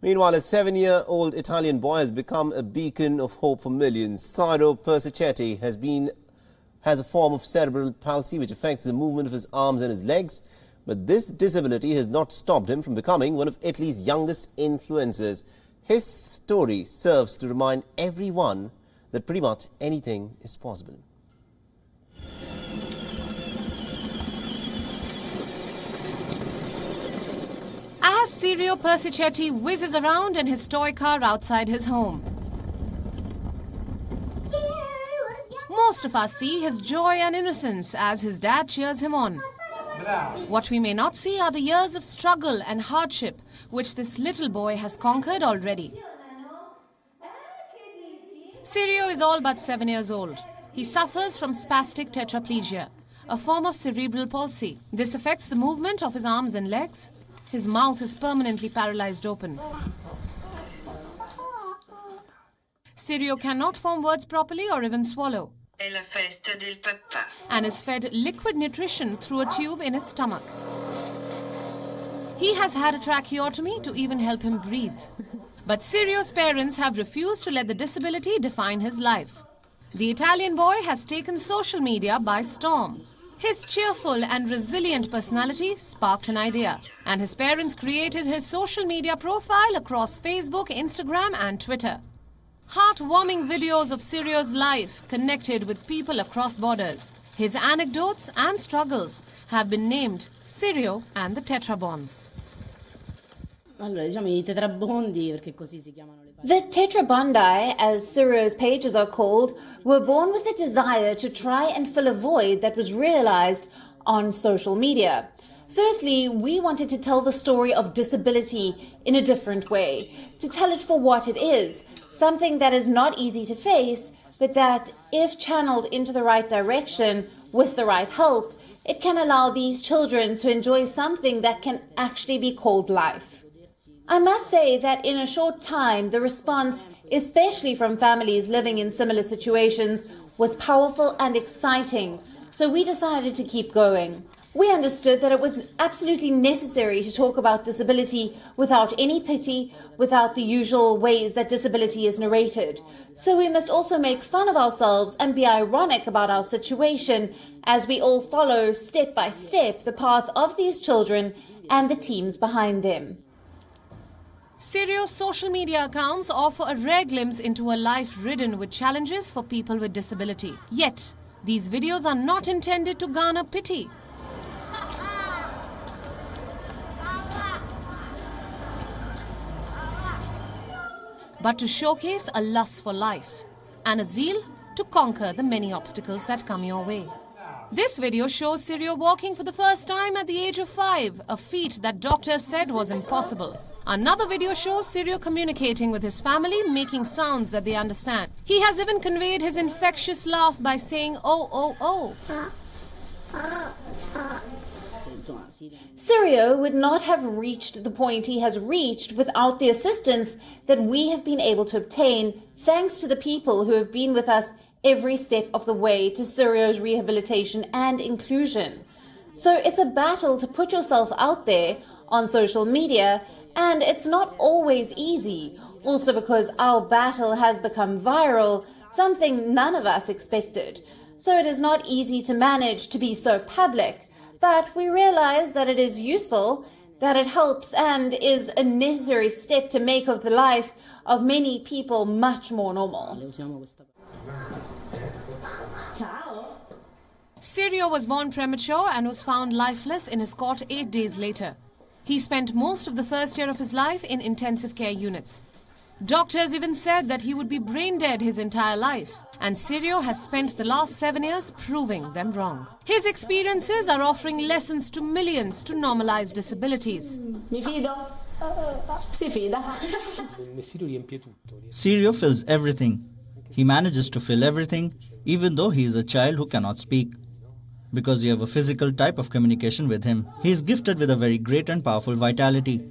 Meanwhile, a 7-year-old Italian boy has become a beacon of hope for millions. Sirio Persichetti has a form of cerebral palsy which affects the movement of his arms and his legs. But this disability has not stopped him from becoming one of Italy's youngest influencers. His story serves to remind everyone that pretty much anything is possible. As Sirio Persichetti whizzes around in his toy car outside his home, most of us see his joy and innocence as his dad cheers him on. What we may not see are the years of struggle and hardship which this little boy has conquered already. Sirio is all but 7 years old. He suffers from spastic tetraplegia, a form of cerebral palsy. This affects the movement of his arms and legs. His mouth is permanently paralyzed open. Sirio cannot form words properly or even swallow, and is fed liquid nutrition through a tube in his stomach. He has had a tracheotomy to even help him breathe. But Sirio's parents have refused to let the disability define his life. The Italian boy has taken social media by storm. His cheerful and resilient personality sparked an idea, and his parents created his social media profile across Facebook, Instagram and Twitter. Heartwarming videos of Sirio's life connected with people across borders. His anecdotes and struggles have been named Sirio and the Tetrabonds. The tetrabondi, as Sirio's pages are called, were born with a desire to try and fill a void that was realized on social media. Firstly, we wanted to tell the story of disability in a different way, to tell it for what it is, something that is not easy to face, but that, if channeled into the right direction with the right help, it can allow these children to enjoy something that can actually be called life. I must say that in a short time, the response, especially from families living in similar situations, was powerful and exciting, so we decided to keep going. We understood that it was absolutely necessary to talk about disability without any pity, without the usual ways that disability is narrated. So we must also make fun of ourselves and be ironic about our situation as we all follow step by step the path of these children and the teams behind them. Sirio's social media accounts offer a rare glimpse into a life ridden with challenges for people with disability. Yet, these videos are not intended to garner pity. But to showcase a lust for life and a zeal to conquer the many obstacles that come your way. This video shows Sirio walking for the first time at the age of 5, a feat that doctors said was impossible. Another video shows Sirio communicating with his family, making sounds that they understand. He has even conveyed his infectious laugh by saying, "Oh, oh, oh." Sirio would not have reached the point he has reached without the assistance that we have been able to obtain, thanks to the people who have been with us every step of the way to Sirio's rehabilitation and inclusion. So it's a battle to put yourself out there on social media, and it's not always easy, also because our battle has become viral, something none of us expected. So it is not easy to manage to be so public. But we realize that it is useful, that it helps, and is a necessary step to make of the life of many people much more normal. Sirio was born premature and was found lifeless in his cot 8 days later. He spent most of the first year of his life in intensive care units. Doctors even said that he would be brain dead his entire life, and Sirio has spent the last 7 years proving them wrong. His experiences are offering lessons to millions to normalize disabilities. Sirio fills everything. He manages to fill everything, even though he is a child who cannot speak. Because you have a physical type of communication with him, he is gifted with a very great and powerful vitality.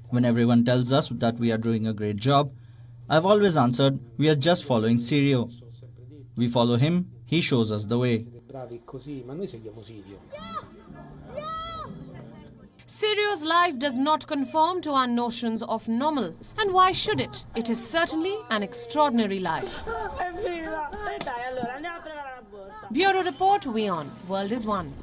When everyone tells us that we are doing a great job, I've always answered, we are just following Sirio. We follow him, he shows us the way. Sirio's life does not conform to our notions of normal. And why should it? It is certainly an extraordinary life. Bureau Report, WION. World is One.